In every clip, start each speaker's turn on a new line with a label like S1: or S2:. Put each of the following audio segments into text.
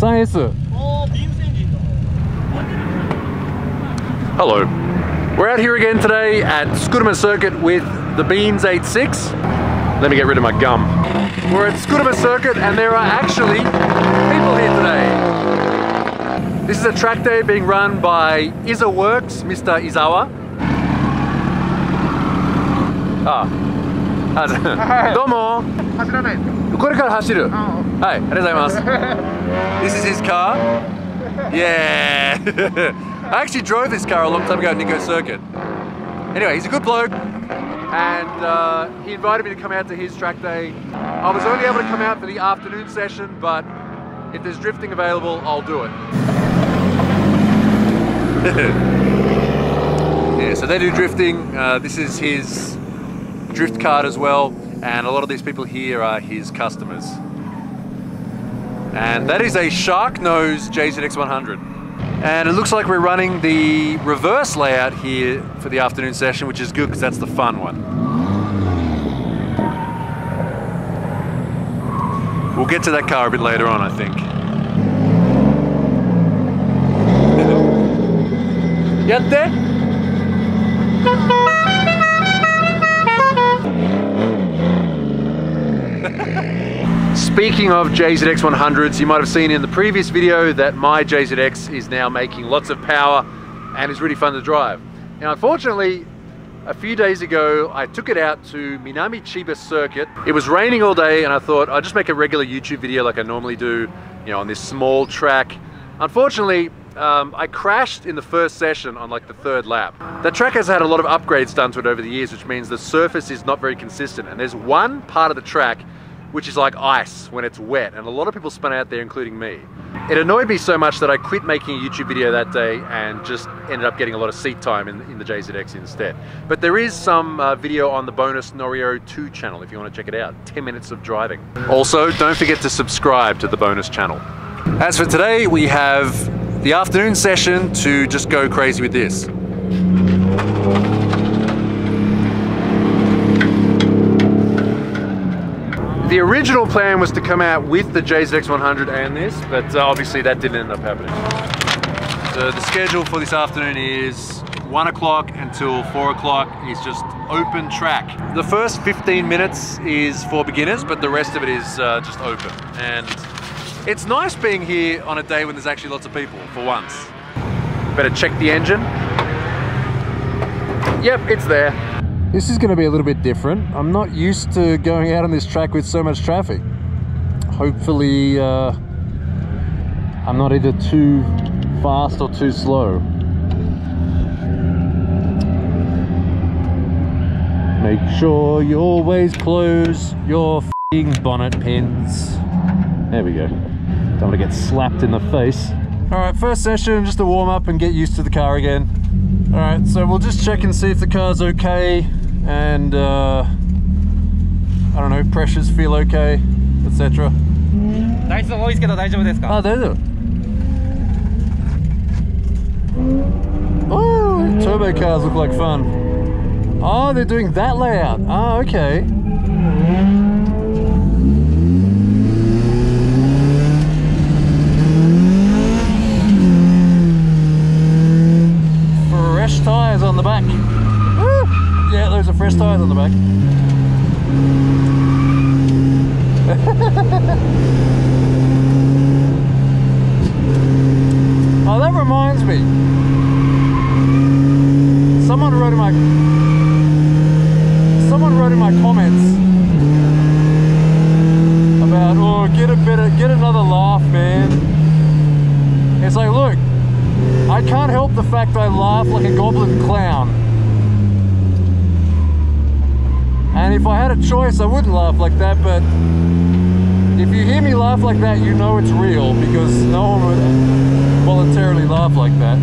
S1: 3S. Hello. We're out here again today at Scudamore Circuit with the Beans 86. Let me get rid of my gum. We're at Scudamore Circuit and there are actually people here today. This is a track day being run by Iza Works, Mr. Izawa. Domo. This is his car. Yeah. I actually drove this car a long time ago at Nikko Circuit. Anyway, he's a good bloke and he invited me to come out to his track day. I was only able to come out for the afternoon session, but if there's drifting available, I'll do it. Yeah, so they do drifting. This is his drift card as well, and a lot of these people here are his customers. And that is a Shark Nose JZX100. And it looks like we're running the reverse layout here for the afternoon session, which is good because that's the fun one. We'll get to that car a bit later on, I think. Yatte? Speaking of JZX100s, you might have seen in the previous video that my JZX is now making lots of power and is really fun to drive. Now unfortunately, a few days ago I took it out to Minami Chiba Circuit. It was raining all day and I thought I'd just make a regular YouTube video like I normally do, you know, on this small track. Unfortunately, I crashed in the first session on like the third lap. That track has had a lot of upgrades done to it over the years, which means the surface is not very consistent. And there's one part of the track which is like ice when it's wet, and a lot of people spun out there, including me. It annoyed me so much that I quit making a YouTube video that day and just ended up getting a lot of seat time in the JZX instead. But there is some video on the Bonus Norio 2 channel if you want to check it out. 10 minutes of driving. Also, don't forget to subscribe to the Bonus channel. As for today, we have the afternoon session to just go crazy with this. The original plan was to come out with the JZX100 and this, but obviously that didn't end up happening. So the schedule for this afternoon is 1 o'clock until 4 o'clock is just open track. The first 15 minutes is for beginners, but the rest of it is just open. And it's nice being here on a day when there's actually lots of people, for once. Better check the engine. Yep, it's there. This is going to be a little bit different. I'm not used to going out on this track with so much traffic. Hopefully I'm not either too fast or too slow. Make sure you always close your f***ing bonnet pins. There we go. Don't want to get slapped in the face. Alright, first session, just to warm up and get used to the car again. Alright, so we'll just check and see if the car's okay. And I don't know, pressures feel okay, etc. Oh, turbo cars look like fun. Oh, they're doing that layout. Oh, okay. Fresh tires on the back. Yeah, those are fresh tires on the back. Oh, that reminds me. Someone wrote in my comments about, oh, get another laugh, man. It's like, look, I can't help the fact I laugh like a goblin clown. And if I had a choice, I wouldn't laugh like that, but if you hear me laugh like that, you know it's real, because no one would voluntarily laugh like that.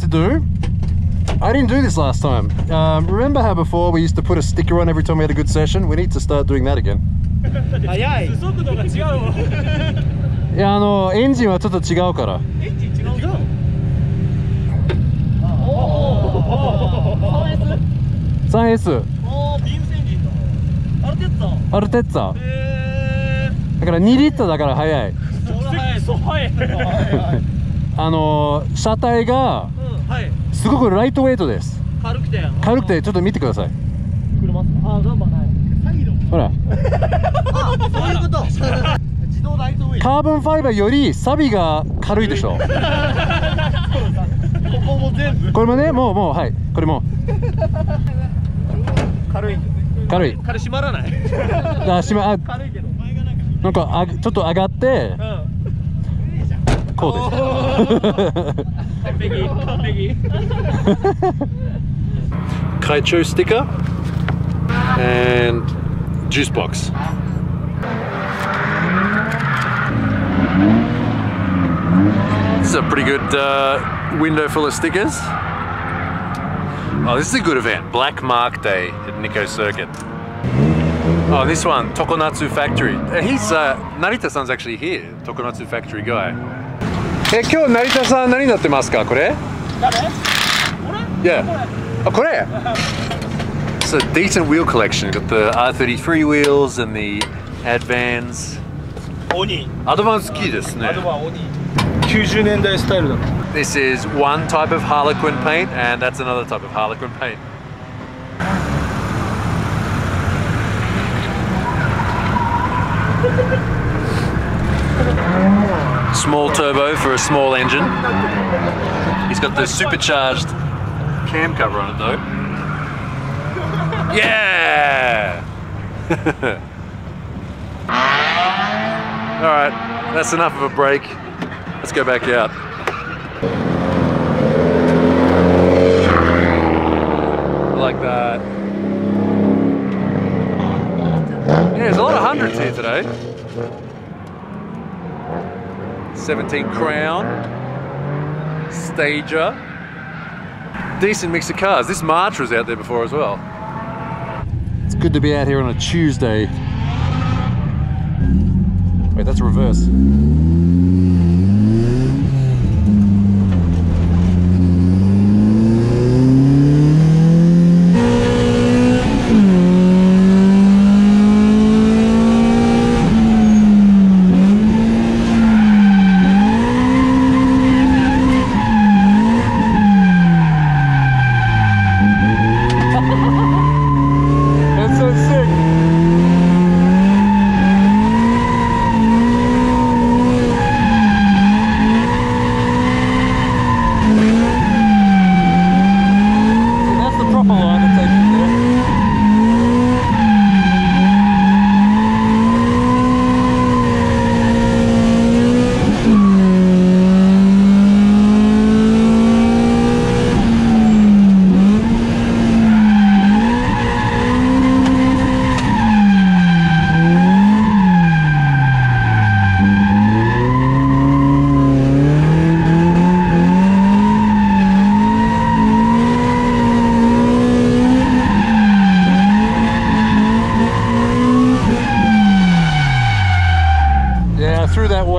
S1: do, I didn't do this last time. Remember how before we used to put a sticker on every time we had a good session? We need to start doing that again.
S2: 早い。速度が違うわ。
S1: いや、エンジンはちょっと違うから。
S2: エンジン違う。3S。
S1: 3S。
S2: ビームスエンジンだ。アルテッツァ。
S1: アルテッツァ。だから2リッターだから速い。
S2: そう速い。
S1: 車体がすごくライトウェイトです。
S2: 軽くて。
S1: 軽くて、ちょっと見てください。
S2: 車。あ、ガンバない。
S1: ほら。
S2: あ、そういうこと。自動ライトウェイト。
S1: カーボンファイバーよりサビが軽いでしょ。こ
S2: こも全部。
S1: これもね、もうはい、これも。
S2: 軽い。
S1: 軽い。
S2: 軽閉まらない。軽いけど。
S1: なんかちょっと上がって、こうです。
S2: 完璧。完璧。
S1: Kaicho sticker and juice box. This is a pretty good window full of stickers. Oh, this is a good event. Black Mark Day at Nikko Circuit. Oh, this one, Tokonatsu Factory. He's Narita-san's actually here. Tokonatsu Factory guy. 今日成田さん何になってますかこれ？
S2: 誰？俺？
S1: Yeah. あ、これ？It's a decent wheel collection. Got the R33 wheels and the Advans.
S2: 鬼。
S1: アドバンスキーですね。
S2: アドバン鬼。90年代スタイルだ。
S1: This is one type of Harlequin paint, and that's another type of Harlequin paint. Small turbo for a small engine. He's got the supercharged cam cover on it though. Yeah! Alright, that's enough of a break. Let's go back out. Like that. Yeah, there's a lot of hundreds here today. 17 Crown, Stager, decent mix of cars. This March was out there before as well. It's good to be out here on a Tuesday. Wait, that's reverse.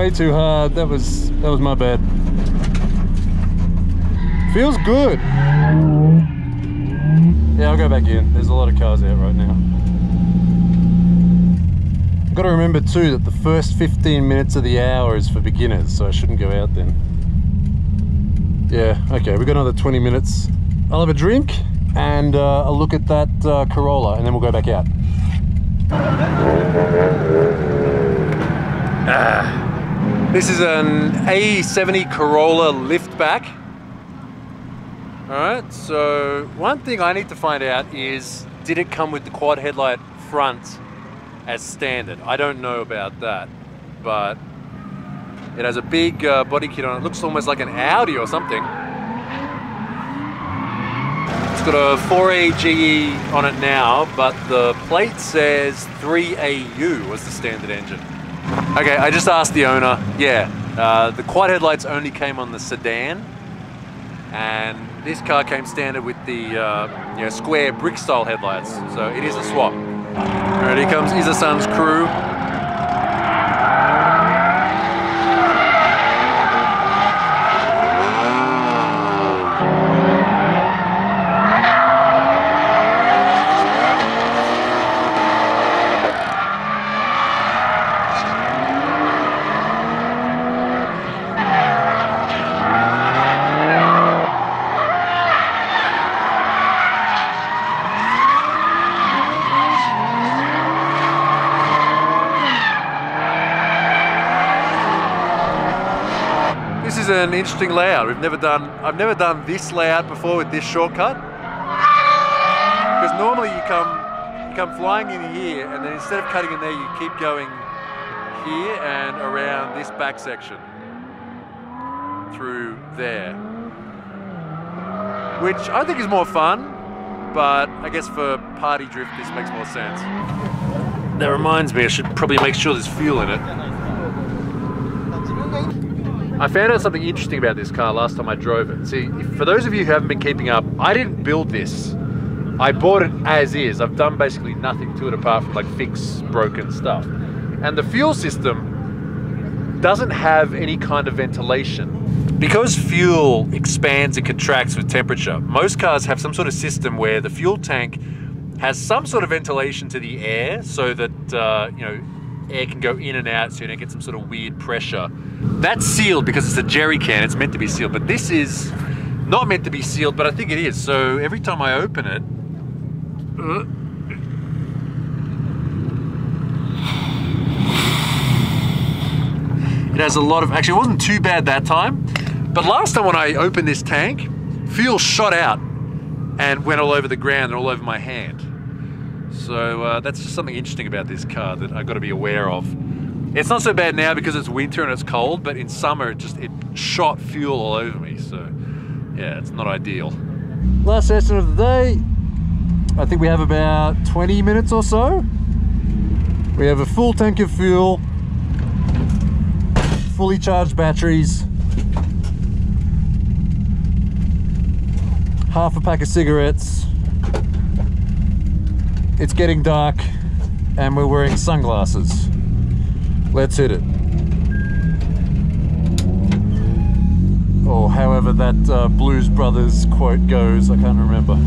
S1: Too hard. That was my bad. Feels good. Yeah, I'll go back in. There's a lot of cars out right now. Got to remember too that the first 15 minutes of the hour is for beginners, so I shouldn't go out then. Yeah, okay, we've got another 20 minutes. I'll have a drink and I'll look at that Corolla and then we'll go back out. This is an A70 Corolla liftback. Alright, so one thing I need to find out is, did it come with the quad headlight front as standard? I don't know about that, but it has a big body kit on it. It looks almost like an Audi or something. It's got a 4AGE on it now, but the plate says 3AU was the standard engine. Okay, I just asked the owner. Yeah, the quad headlights only came on the sedan, and This car came standard with the square brick style headlights, so it is a swap. Alright, here comes Isa-san's crew. This is an interesting layout. I've never done this layout before with this shortcut. Because normally you come flying in here, and then instead of cutting in there, you keep going here and around this back section through there, which I think is more fun, but I guess for party drift this makes more sense. That reminds me, I should probably make sure there's fuel in it. I found out something interesting about this car last time I drove it. See, for those of you who haven't been keeping up, I didn't build this. I bought it as is. I've done basically nothing to it apart from like fix broken stuff. And the fuel system doesn't have any kind of ventilation. Because fuel expands and contracts with temperature, most cars have some sort of system where the fuel tank has some sort of ventilation to the air so that, air can go in and out so you don't get some sort of weird pressure. That's sealed because it's a jerry can, it's meant to be sealed, but this is not meant to be sealed, but I think it is. So every time I open it, it has a lot of, actually it wasn't too bad that time, but last time when I opened this tank, fuel shot out and went all over the ground and all over my hand. So that's just something interesting about this car that I've got to be aware of. It's not so bad now because it's winter and it's cold, but in summer it shot fuel all over me. So yeah, it's not ideal. Last session of the day. I think we have about 20 minutes or so. We have a full tank of fuel, fully charged batteries, half a pack of cigarettes. It's getting dark and we're wearing sunglasses. Let's hit it. Or however that Blues Brothers quote goes, I can't remember.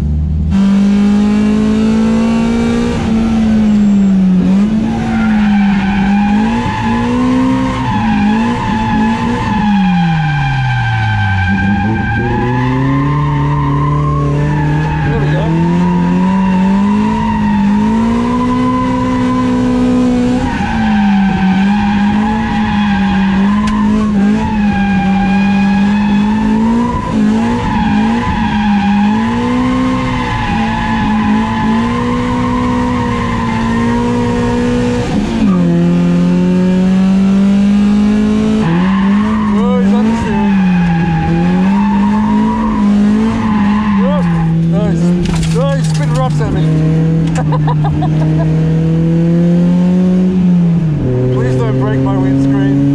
S1: Please don't break my windscreen.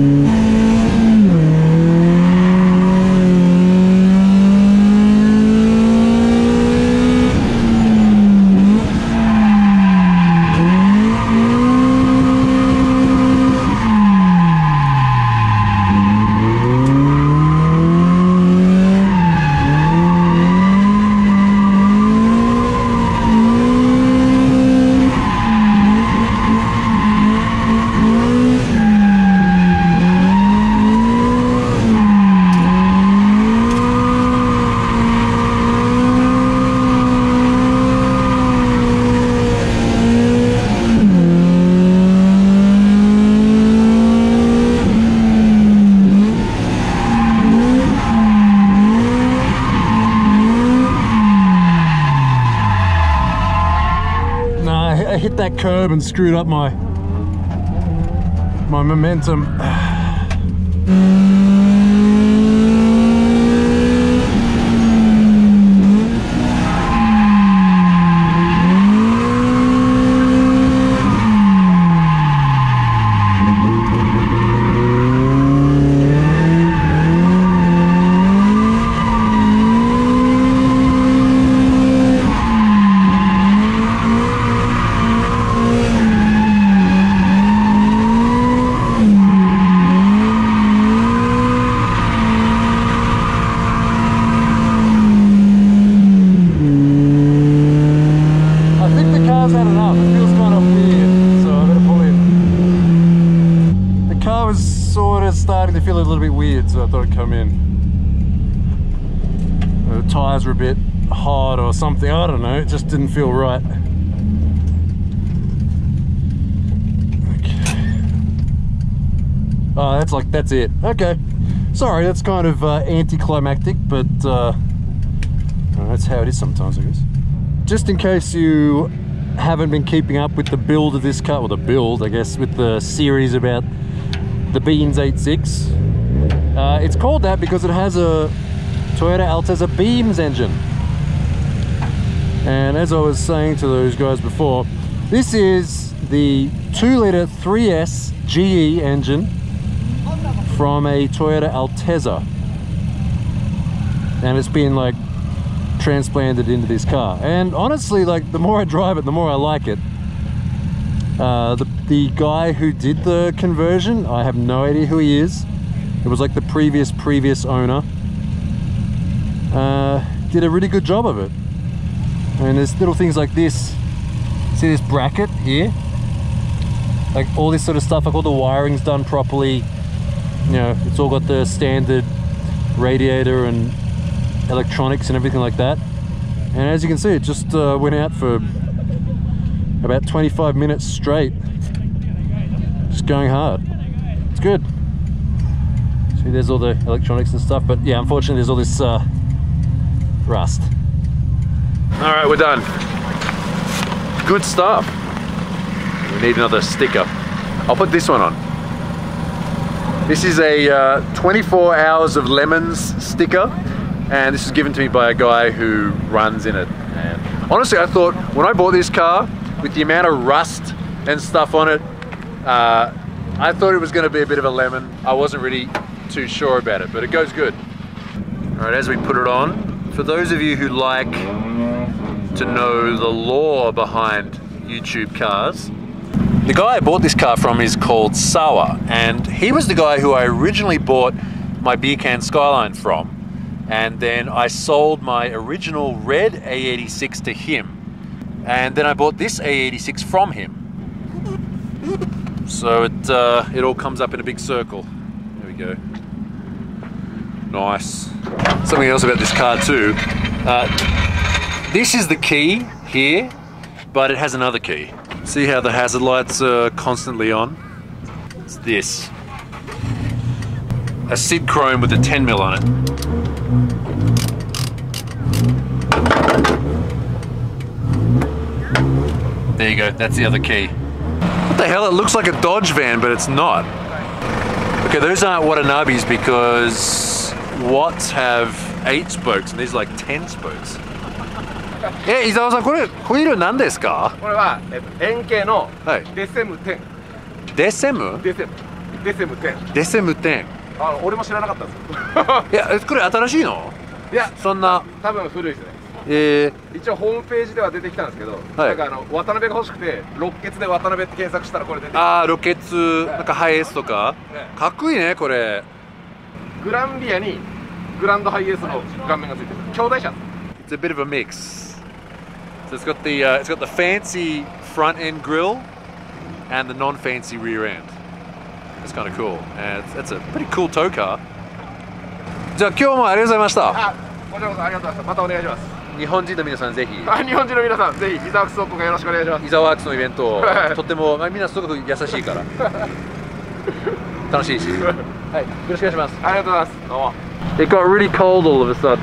S1: I hit that curb and screwed up my momentum. bit weird, so I thought I'd come in. The tyres were a bit hard or something, I don't know, it just didn't feel right. Okay. Oh, that's it. Okay. Sorry, that's kind of anticlimactic, but that's how it is sometimes, I guess. Just in case you haven't been keeping up with the build of this car, or the build, I guess, with the series about the Beans 86. It's called that because it has a Toyota Altezza Beams engine. And as I was saying to those guys before, this is the 2-litre 3S GE engine from a Toyota Altezza. And it's been like transplanted into this car. And honestly, like, the more I drive it, the more I like it. The guy who did the conversion, I have no idea who he is. It was like the previous owner. Did a really good job of it. And there's little things like this. See this bracket here? Like all this sort of stuff, like all the wiring's done properly. You know, it's all got the standard radiator and electronics and everything like that. And as you can see, it just went out for about 25 minutes straight. Just going hard. It's good. See, there's all the electronics and stuff, but yeah, unfortunately there's all this rust. All right, we're done. Good stuff. We need another sticker. I'll put this one on. This is a 24 hours of lemons sticker, and this is given to me by a guy who runs in it. And honestly, I thought when I bought this car, with the amount of rust and stuff on it, I thought it was going to be a bit of a lemon. I wasn't really too sure about it, but it goes good. All right, as we put it on, for those of you who like to know the lore behind YouTube cars, the guy I bought this car from is called Sawa, and he was the guy who I originally bought my beer can Skyline from, and then I sold my original red A86 to him, and then I bought this A86 from him. So it all comes up in a big circle. There we go. Nice. Something else about this car too. This is the key here, but it has another key. See how the hazard lights are constantly on? It's this. A Sid Chrome with a 10mm on it. There you go, that's the other key. What the hell, it looks like a Dodge van, but it's not. Okay, those aren't Watanabes because Watts have 8 spokes and these are like 10 spokes. 伊沢さん、これホイール何ですか？
S3: これは、円形のデセム10。
S1: デセム10。デセム10。
S3: 俺も知らなかったんです
S1: よ。いや、これ新しいの？いや、そんな。
S3: 多分古いですね。一応ホームページでは出てきたんですけど、なんか渡辺が欲しくて、ロッケツで渡辺って検索したらこれ出てきた。
S1: ああ、ロケツ、なんかハイエースとか。かっこいいね、これ。
S3: グランビアにグランドハイエースの顔面がついてる。兄弟車。
S1: It's a bit of a mix. So it's got the fancy front end grille and the non-fancy rear end. It's kind of cool, and it's a pretty cool tow car. じゃあ今日もありがとうございました。
S3: こちらこそありがとうございました。またお願いします。
S1: 日本人の皆さんぜひ。
S3: 日本人の皆さんぜひイザワークスオープンがよろしくお願いします。
S1: イザワークスのイベントとってもみんなすごく優しいから楽しいし。はい、よろしくお願いします。
S3: ありがとうございます。どうも。
S1: It got really cold all of a sudden.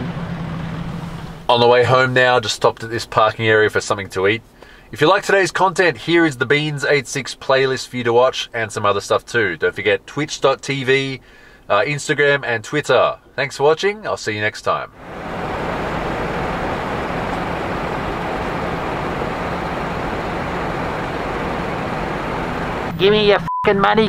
S1: On the way home now, just stopped at this parking area for something to eat. If you like today's content, here is the Beans 86 playlist for you to watch and some other stuff too. Don't forget twitch.tv, Instagram and Twitter. Thanks for watching. I'll see you next time.
S4: Give me your f***ing money,